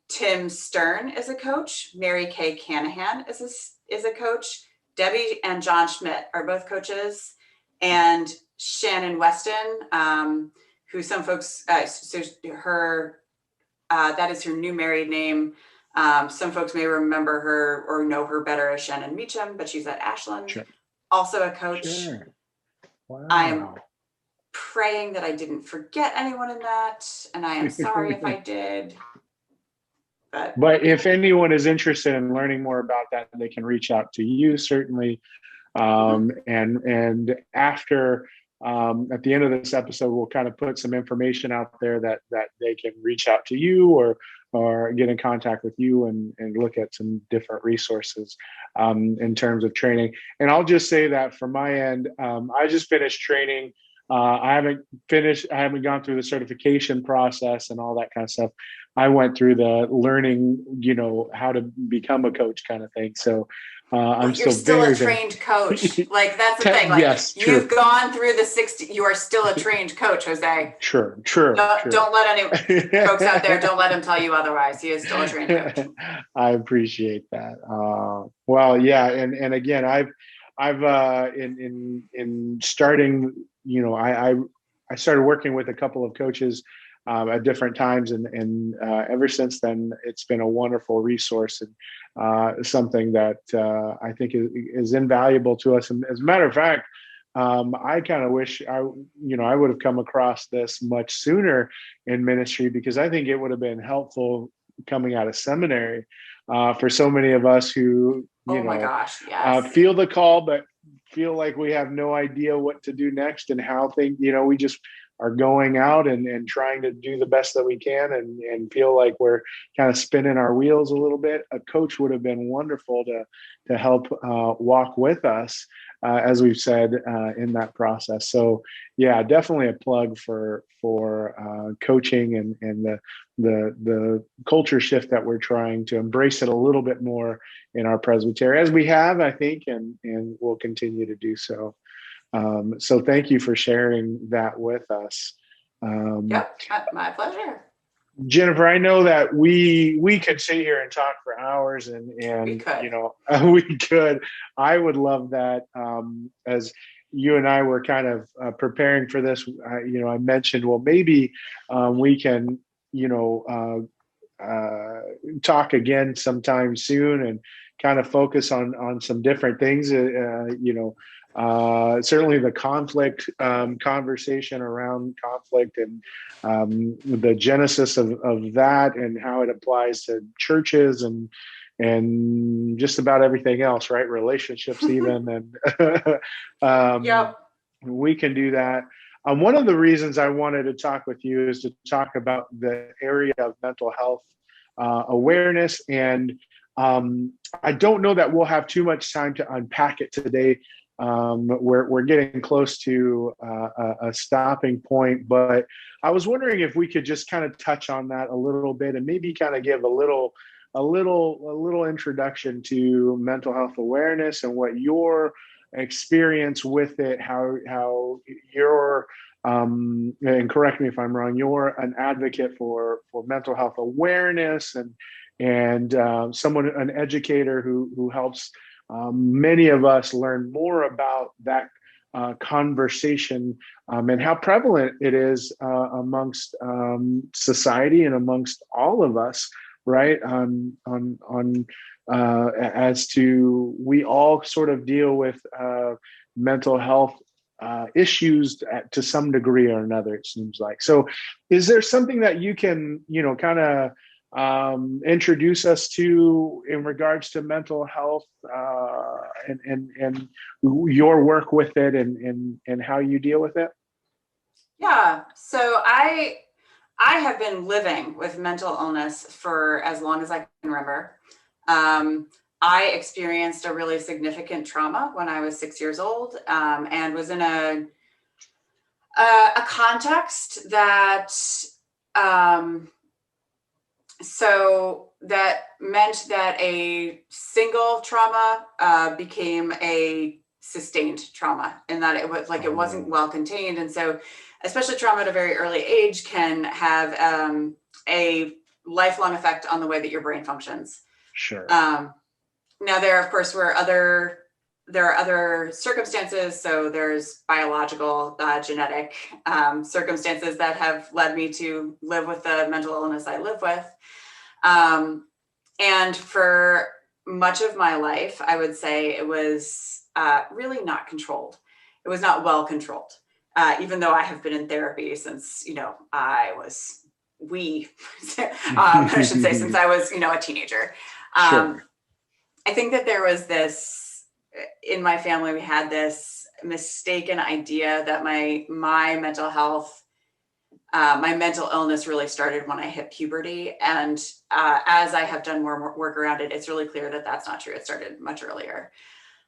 Tim Stern is a coach. Mary Kay Canahan is a coach. Debbie and John Schmidt are both coaches. And Shannon Weston, who some folks, so her, that is her new married name. Some folks may remember her or know her better as Shannon Meacham, but she's at Ashland. Sure. Also a coach. Sure. Wow. I'm praying that I didn't forget anyone in that, and I am sorry if I did. But if anyone is interested in learning more about that, they can reach out to you, certainly. And after, at the end of this episode, we'll kind of put some information out there that they can reach out to you or get in contact with you and look at some different resources in terms of training. And I'll just say that from my end, I just finished training. I haven't gone through the certification process and all that kind of stuff. I went through the learning, how to become a coach kind of thing. So I'm you're still a trained coach. Like that's the thing. Like yes, you've gone through the 60. You are still a trained coach, Jose. True. Don't let any folks out there. Don't let him tell you otherwise. He is still a trained coach. I appreciate that. Well, yeah, and again, I've in starting, I started working with a couple of coaches at different times, and ever since then, it's been a wonderful resource and something that I think is invaluable to us. And as a matter of fact, I kind of wish I would have come across this much sooner in ministry, because I think it would have been helpful coming out of seminary for so many of us who feel the call, but feel like we have no idea what to do next and how things, we just are going out and trying to do the best that we can and feel like we're kind of spinning our wheels a little bit. A coach would have been wonderful to help walk with us, as we've said, in that process. So yeah, definitely a plug for coaching and the culture shift that we're trying to embrace it a little bit more in our presbytery, as we have, I think, and we'll continue to do so. So thank you for sharing that with us. Yep, my pleasure. Jennifer, I know that we could sit here and talk for hours, and we could. We could. I would love that. As you and I were kind of preparing for this, I mentioned, well, maybe we can, talk again sometime soon and kind of focus on some different things. Certainly the conflict conversation around conflict and the genesis of that and how it applies to churches and just about everything else, right? Relationships even. And yep. We can do that. One of the reasons I wanted to talk with you is to talk about the area of mental health awareness. And I don't know that we'll have too much time to unpack it today. We're getting close to a stopping point, but I was wondering if we could just kind of touch on that a little bit and maybe kind of give a little introduction to mental health awareness and what your experience with it, how you're, and correct me if I'm wrong, you're an advocate for mental health awareness and an educator who helps many of us learn more about that conversation and how prevalent it is amongst society and amongst all of us, right? As to we all sort of deal with mental health issues to some degree or another, it seems like. So is there something that you can, kind of introduce us to in regards to mental health and your work with it and how you deal with it? Yeah. So I have been living with mental illness for as long as I can remember. I experienced a really significant trauma when I was 6 years old, and was in a context that so that meant that a single trauma became a sustained trauma, and that it was like it wasn't well contained. And so especially trauma at a very early age can have a lifelong effect on the way that your brain functions. Sure. Now there, of course, there are other circumstances. So there's biological, genetic circumstances that have led me to live with the mental illness I live with. And for much of my life, I would say it was really not controlled. It was not well controlled, even though I have been in therapy since, I should say, since I was, a teenager. Sure. I think that there was this, in my family, we had this mistaken idea that my mental health, my mental illness really started when I hit puberty. And as I have done more work around it, it's really clear that that's not true. It started much earlier.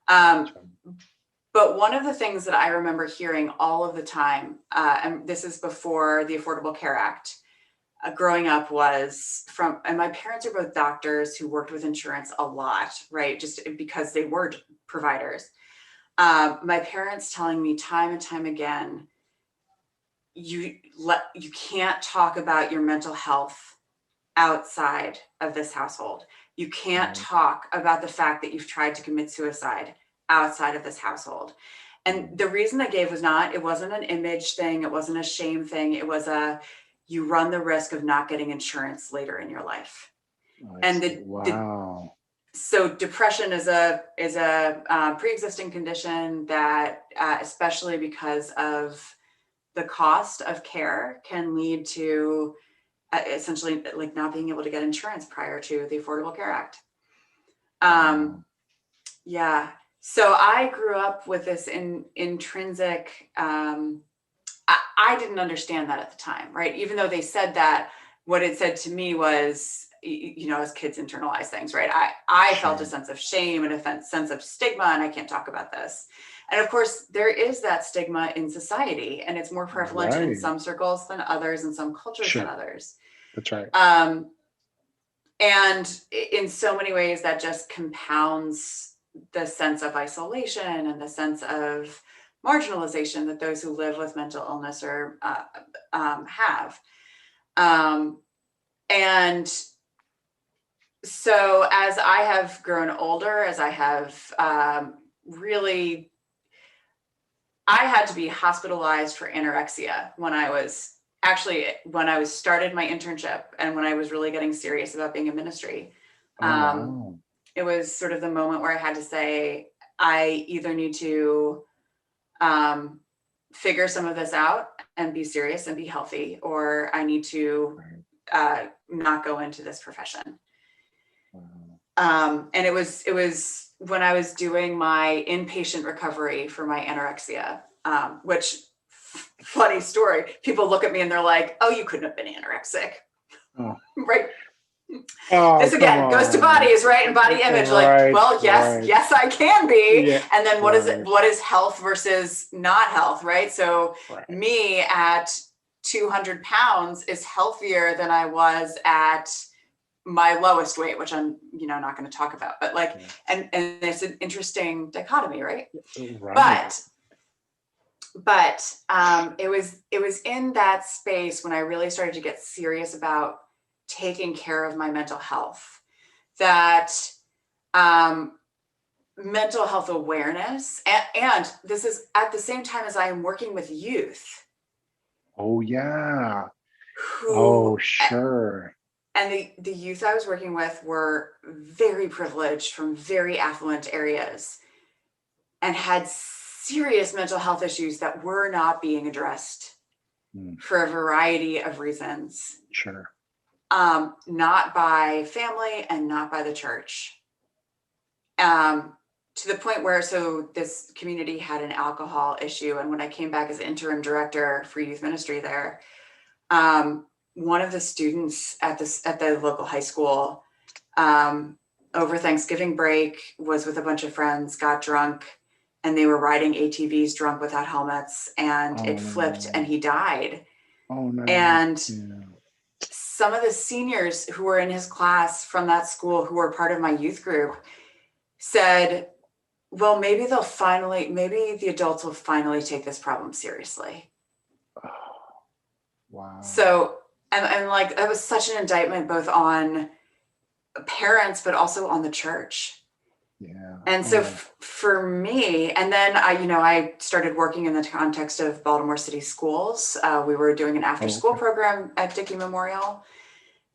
But one of the things that I remember hearing all of the time, and this is before the Affordable Care Act, growing up was from, and my parents are both doctors who worked with insurance a lot, right? Just because they were providers. My parents telling me time and time again, you can't talk about your mental health outside of this household. You can't talk about the fact that you've tried to commit suicide outside of this household. And the reason they gave it wasn't an image thing. It wasn't a shame thing. It was you run the risk of not getting insurance later in your life. So depression is a pre-existing condition that, especially because of the cost of care, can lead to essentially like not being able to get insurance prior to the Affordable Care Act. Yeah. So I grew up with this intrinsic, I didn't understand that at the time, right? Even though they said that, what it said to me was, as kids internalize things, right? I felt a sense of shame and a sense of stigma, and I can't talk about this. And of course, there is that stigma in society, and it's more prevalent in some circles than others, and some cultures than others. That's right. And in so many ways, that just compounds the sense of isolation and the sense of marginalization that those who live with mental illness have. And so as I have grown older, as I have I had to be hospitalized for anorexia when I started my internship and when I was really getting serious about being in ministry. It was sort of the moment where I had to say, I either need to figure some of this out and be serious and be healthy, or I need to not go into this profession. And it was when I was doing my inpatient recovery for my anorexia, which, funny story, people look at me and they're like, oh, you couldn't have been anorexic. Right. This again goes to bodies, right? And body image. Yes, I can be. Yeah, and then what is health versus not health, right? So me at 200 pounds is healthier than I was at my lowest weight, which I'm, not going to talk about, but and it's an interesting dichotomy, right? But it was in that space when I really started to get serious about taking care of my mental health, that mental health awareness, and this is at the same time as I am working with youth. Oh yeah. Sure. And the youth I was working with were very privileged from very affluent areas and had serious mental health issues that were not being addressed for a variety of reasons. Sure. Not by family and not by the church. To the point where, so this community had an alcohol issue. And when I came back as interim director for youth ministry there, one of the students at the local high school, over Thanksgiving break, was with a bunch of friends, got drunk, and they were riding ATVs drunk without helmets, and it flipped and he died. Oh no. And some of the seniors who were in his class from that school, who were part of my youth group, said, well, maybe the adults will finally take this problem seriously. Oh, wow. So, and like, that was such an indictment both on parents, but also on the church. Yeah. And so for me, and then I started working in the context of Baltimore City schools. We were doing an after school program at Dickey Memorial.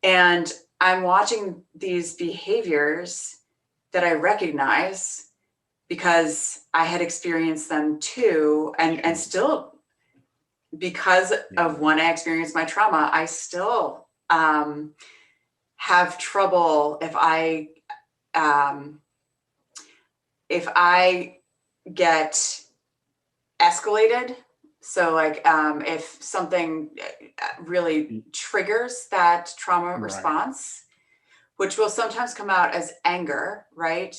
And I'm watching these behaviors that I recognize because I had experienced them too. And still, because of when I experienced my trauma, I still have trouble if I get escalated. So like if something really triggers that trauma response, which will sometimes come out as anger, right?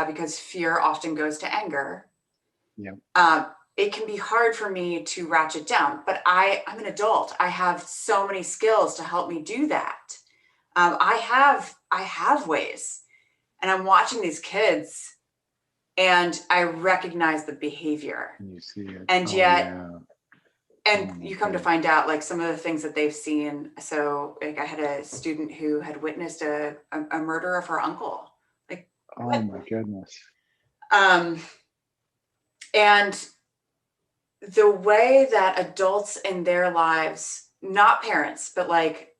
Because fear often goes to anger. Yeah. It can be hard for me to ratchet down, but I'm an adult. I have so many skills to help me do that. I have ways, and I'm watching these kids and I recognize the behavior. You see it. And yet, you come to find out like some of the things that they've seen. So like I had a student who had witnessed a murder of her uncle. Like, oh what? My goodness. And the way that adults in their lives, not parents, but like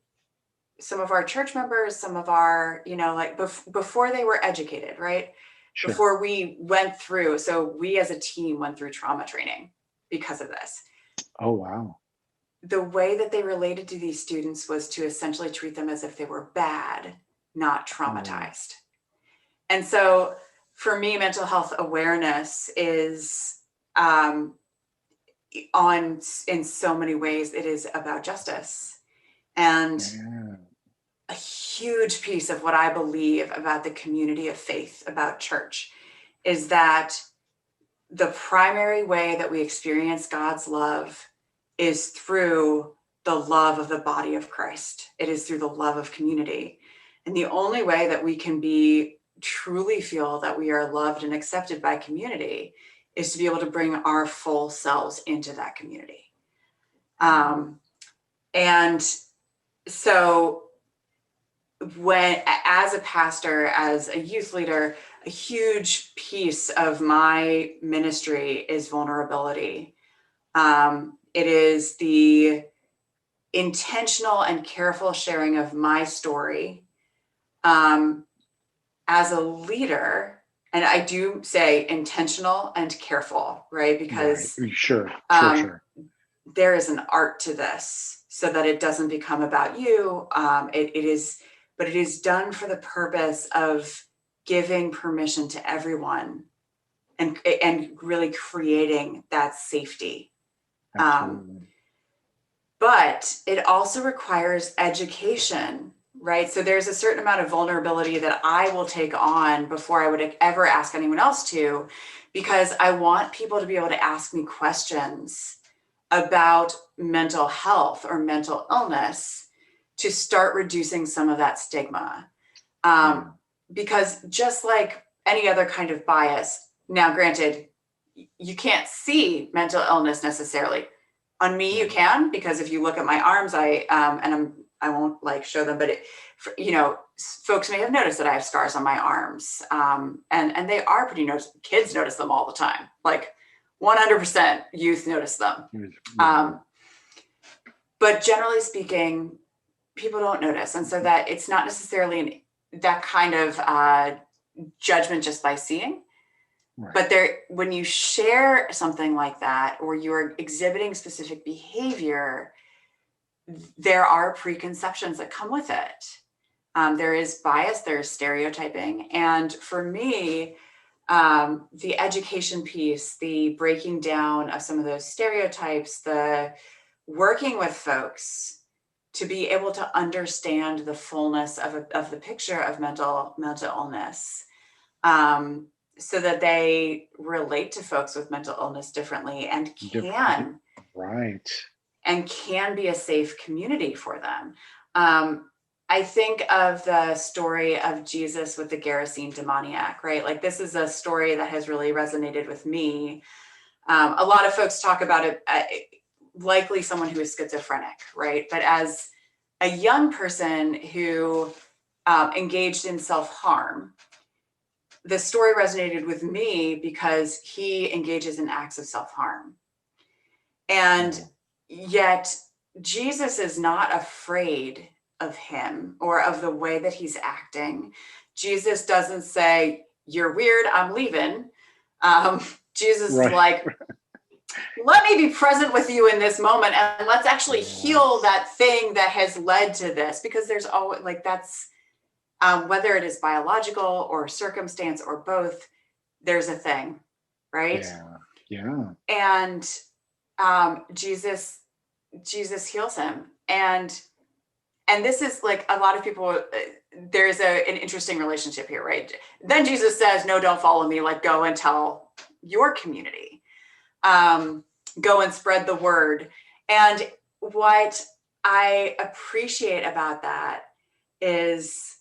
some of our church members, some of our, like before they were educated, right? Sure. Before we went through, so we as a team went through trauma training because of this. Oh, wow. The way that they related to these students was to essentially treat them as if they were bad, not traumatized. And so for me, mental health awareness is in so many ways, it is about justice. And a huge piece of what I believe about the community of faith, about church, is that the primary way that we experience God's love is through the love of the body of Christ. It is through the love of community. And the only way that we can truly feel that we are loved and accepted by community is to be able to bring our full selves into that community. And so as a pastor, as a youth leader, a huge piece of my ministry is vulnerability. It is the intentional and careful sharing of my story. As a leader, and I do say intentional and careful, right? Because Sure. There is an art to this so that it doesn't become about you. It is done for the purpose of giving permission to everyone and really creating that safety. But it also requires education, right? So there's a certain amount of vulnerability that I will take on before I would ever ask anyone else to, because I want people to be able to ask me questions about mental health or mental illness to start reducing some of that stigma. Because just like any other kind of bias, now granted, you can't see mental illness necessarily. On me, you can, because if you look at my arms, I won't like show them, but folks may have noticed that I have scars on my arms, and they are pretty noticeable. Kids notice them all the time, like 100% youth notice them. But generally speaking, people don't notice, and so that it's not necessarily that kind of judgment just by seeing. Right. But when you share something like that, or you're exhibiting specific behavior, there are preconceptions that come with it. There is bias, there's stereotyping. And for me, the education piece, the breaking down of some of those stereotypes, the working with folks to be able to understand the fullness of the picture of mental illness, so that they relate to folks with mental illness differently and can be a safe community for them. I think of the story of Jesus with the Gerasene demoniac, right? Like, this is a story that has really resonated with me. A lot of folks talk about it, likely someone who is schizophrenic, right? But as a young person who engaged in self-harm, the story resonated with me because he engages in acts of self-harm. And yet Jesus is not afraid of him or of the way that he's acting. Jesus doesn't say, "You're weird, I'm leaving." Jesus is like, "Let me be present with you in this moment, and let's actually heal that thing that has led to this," because there's always, like, that's whether it is biological or circumstance or both, there's a thing, right? And Jesus heals him, and this is, like, a lot of people, there's an interesting relationship here, right? Then Jesus says, "No, don't follow me, like, go and tell your community, go and spread the word." And what I appreciate about that is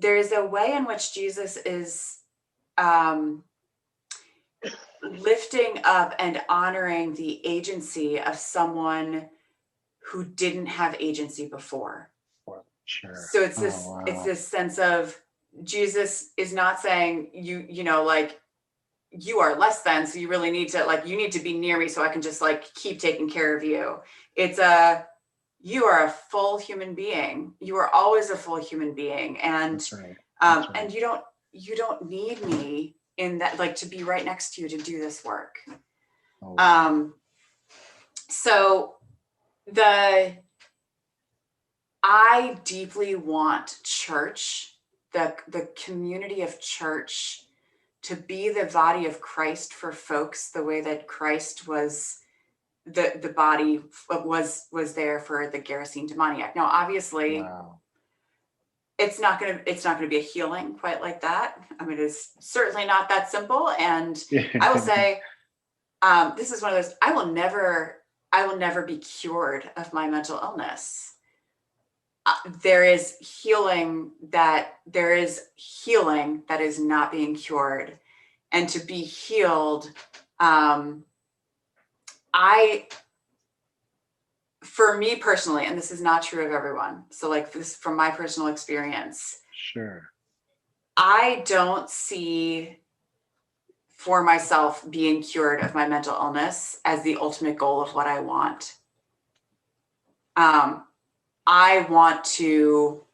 there's a way in which Jesus is lifting up and honoring the agency of someone who didn't have agency before. So it's this sense of, Jesus is not saying, you know, like, you are less than, so you really need to, like, you need to be near me so I can just, like, keep taking care of you. It's you are a full human being. You are always a full human being. And and you don't need me in that, like, to be right next to you to do this work. So I deeply want church, the community of church, to be the body of Christ for folks the way that Christ was, the body was there for the Gerasene demoniac. Now, obviously, it's not going to be a healing quite like that. I mean, it's certainly not that simple. And I will say, this is one of those, I will never be cured of my mental illness. There is healing that is not being cured, and to be healed, for me personally, and this is not true of everyone, so, like, this from my personal experience, I don't see for myself being cured of my mental illness as the ultimate goal of what I want. I want to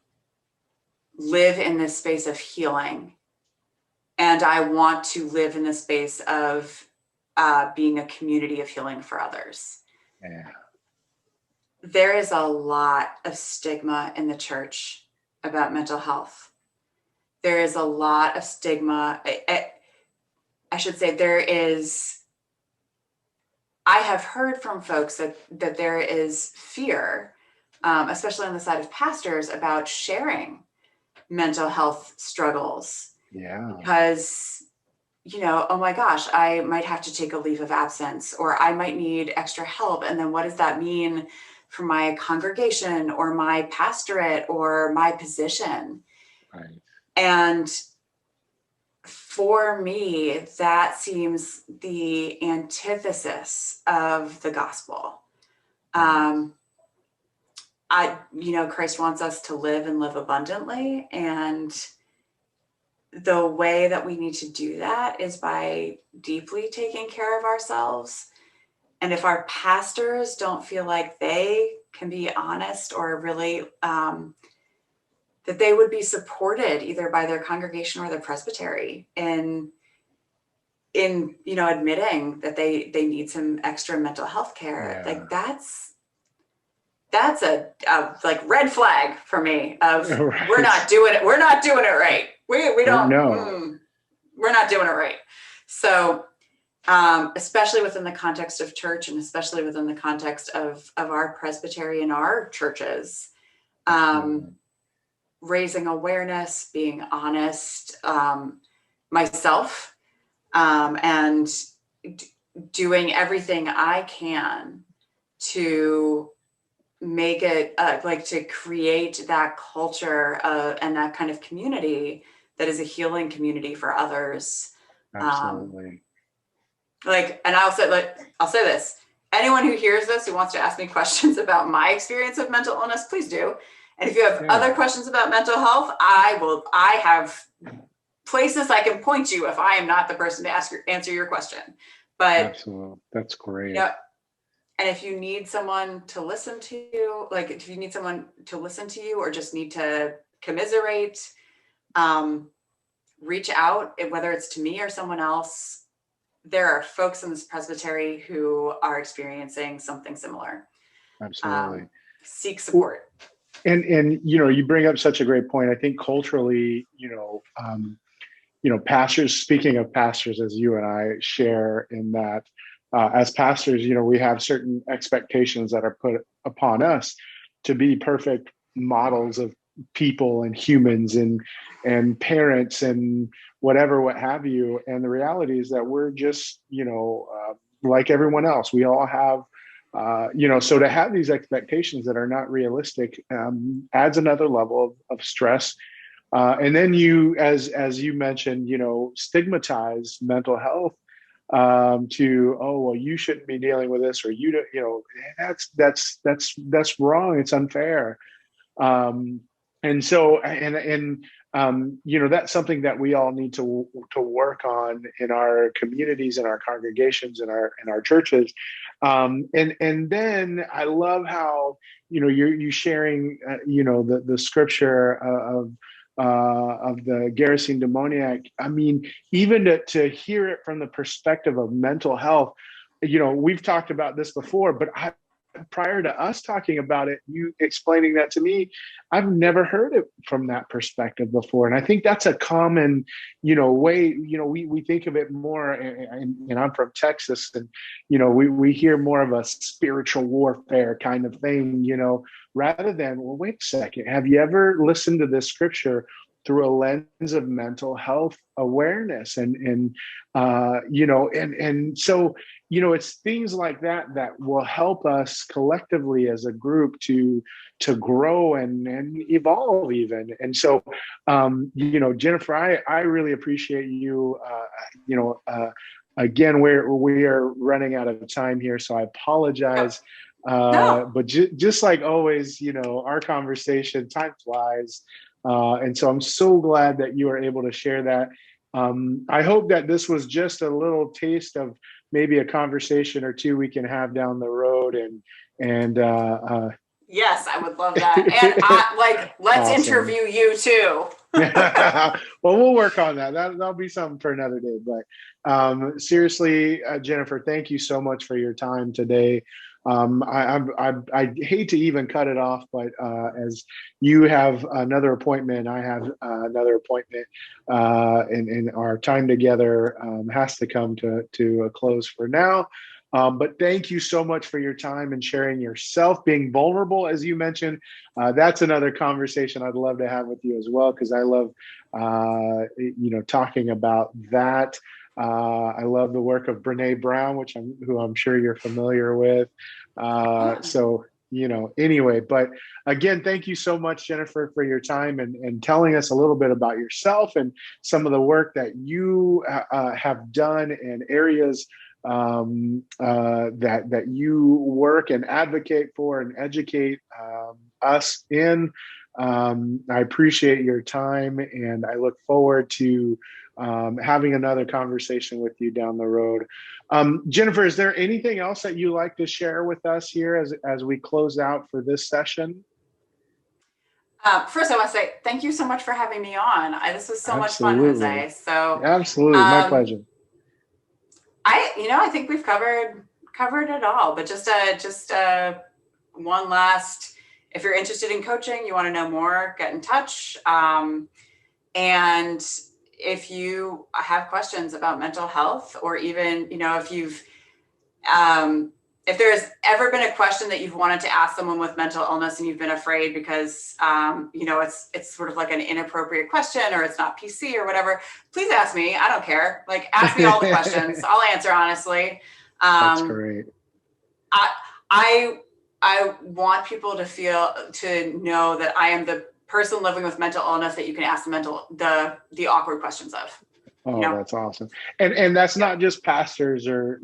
live in this space of healing, and I want to live in the space of being a community of healing for others. There is a lot of stigma in the church about mental health. There is a lot of stigma. I should say I have heard from folks that there is fear, especially on the side of pastors, about sharing mental health struggles. Because, oh my gosh, I might have to take a leave of absence, or I might need extra help. And then what does that mean for my congregation or my pastorate or my position? And for me, that seems the antithesis of the gospel. Christ wants us to live and live abundantly. And the way that we need to do that is by deeply taking care of ourselves. And if our pastors don't feel like they can be honest or really, that they would be supported either by their congregation or their presbytery in admitting that they need some extra mental health care, like that's a like red flag for me of we're not doing it right. We don't know. We're not doing it right. So especially within the context of church and especially within the context of our presbytery and our churches. Raising awareness, being honest, myself, and doing everything I can to make it to create that culture and that kind of community that is a healing community for others. Absolutely. And I'll say this: anyone who hears this who wants to ask me questions about my experience of mental illness, please do. And if you have other questions about mental health, I have places I can point you if I am not the person to answer your question. But absolutely, that's great. And if you need someone to listen to you, or just need to commiserate, reach out, whether it's to me or someone else. There are folks in this presbytery who are experiencing something similar. Absolutely. Seek support. And you bring up such a great point. I think culturally, pastors, speaking of pastors, as you and I share in that, as pastors, we have certain expectations that are put upon us to be perfect models of people and humans and parents and whatever, what have you. And the reality is that we're just, like everyone else. We all have, so to have these expectations that are not realistic adds another level of stress. And then you, as you mentioned, stigmatize mental health to, oh, well, you shouldn't be dealing with this, or you don't, that's wrong. It's unfair. And so, that's something that we all need to work on in our communities, in our congregations, in our churches. And then I love how, you sharing, the scripture of the Gerasene demoniac. I mean, even to hear it from the perspective of mental health, we've talked about this before, but prior to us talking about it, you explaining that to me, I've never heard it from that perspective before. And I think that's a common, way, we think of it more, and I'm from Texas, and, we hear more of a spiritual warfare kind of thing, rather than, well, wait a second, have you ever listened to this scripture through a lens of mental health awareness? And so, it's things like that will help us collectively as a group to grow and evolve even. And so, Jennifer, I really appreciate you. Again, we are running out of time here, so I apologize. No. But just like always, our conversation, time flies. And so I'm so glad that you were able to share that. I hope that this was just a little taste of maybe a conversation or two we can have down the road. And yes, I would love that. And let's awesome. Interview you too. Well, we'll work on that. That'll be something for another day. But seriously, Jennifer, thank you so much for your time today. I hate to even cut it off, but as you have another appointment, I have another appointment, and our time together has to come to a close for now. But thank you so much for your time and sharing yourself, being vulnerable, as you mentioned. That's another conversation I'd love to have with you as well, because I love, talking about that. I love the work of Brene Brown, who I'm sure you're familiar with. So, anyway, but again, thank you so much, Jennifer, for your time and telling us a little bit about yourself and some of the work that you have done in areas that you work and advocate for and educate us in. I appreciate your time, and I look forward to having another conversation with you down the road. Jennifer, is there anything else that you like to share with us here as we close out for this session? First, I want to say thank you so much for having me on. This was so much fun, Jose. So absolutely, my pleasure. I think we've covered it all, but just one last, if you're interested in coaching, you want to know more, get in touch. And if you have questions about mental health, or even, if you've, if there's ever been a question that you've wanted to ask someone with mental illness and you've been afraid because, it's sort of like an inappropriate question, or it's not PC or whatever, please ask me. I don't care. Like, ask me all the questions. I'll answer honestly. That's great. I want people to know that I am the person living with mental illness that you can ask the awkward questions of. Oh, that's awesome. And that's not just pastors or,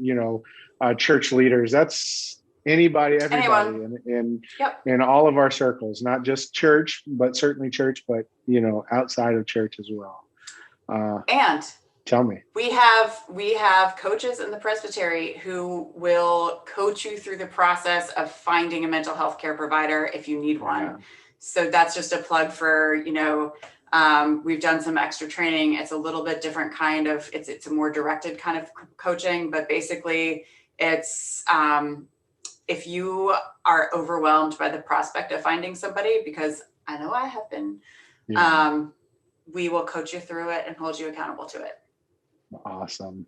church leaders. That's anybody, everybody in all of our circles, not just church, but certainly church, but, outside of church as well. And tell me. We have coaches in the Presbytery who will coach you through the process of finding a mental health care provider if you need one. Yeah. So that's just a plug for, we've done some extra training. It's a little bit different kind of, it's a more directed kind of coaching, but basically it's, if you are overwhelmed by the prospect of finding somebody, because I know I have been, we will coach you through it and hold you accountable to it. Awesome.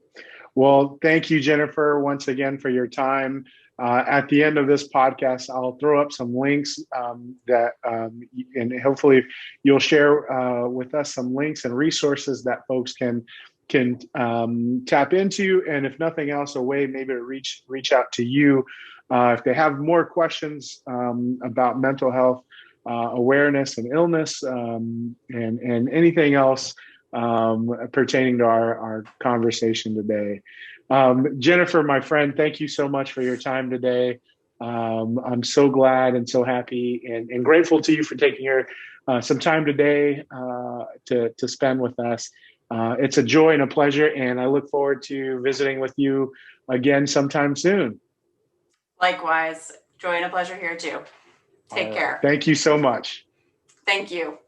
Well, thank you, Jennifer, once again for your time. At the end of this podcast, I'll throw up some links and hopefully you'll share with us some links and resources that folks can tap into. And if nothing else, a way maybe to reach out to you if they have more questions about mental health awareness and illness and anything else pertaining to our conversation today. Jennifer, my friend, thank you so much for your time today. I'm so glad and so happy and grateful to you for taking some time today to spend with us. It's a joy and a pleasure, and I look forward to visiting with you again sometime soon. Likewise, joy and a pleasure here too. Take care. Thank you so much. Thank you.